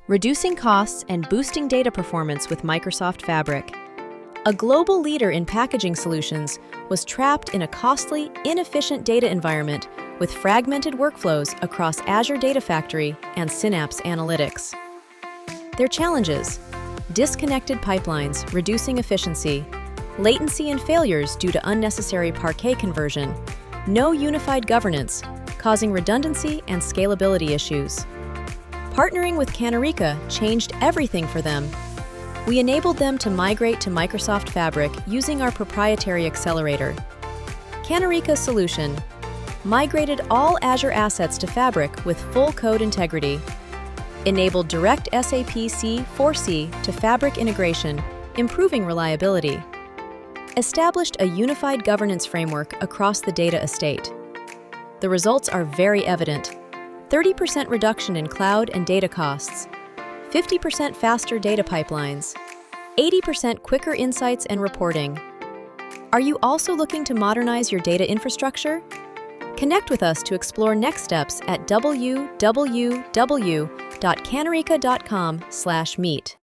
reducing costs and boosting data performance with Microsoft Fabric. A global leader in packaging solutions was trapped in a costly, inefficient data environment with fragmented workflows across Azure Data Factory and Synapse Analytics. Their challenges: disconnected pipelines, reducing efficiency, latency and failures due to unnecessary Parquet conversion, no unified governance, causing redundancy and scalability issues. Partnering with Kanerika changed everything for them. We enabled them to migrate to Microsoft Fabric using our proprietary accelerator. Kanerika's solution migrated all Azure assets to Fabric with full code integrity, enabled direct SAP C4C to Fabric integration, improving reliability, established a unified governance framework across the data estate. The results are very evident: 30% reduction in cloud and data costs, 50% faster data pipelines, 80% quicker insights and reporting. Are you also looking to modernize your data infrastructure? Connect with us to explore next steps at www.kanerika.com/meet.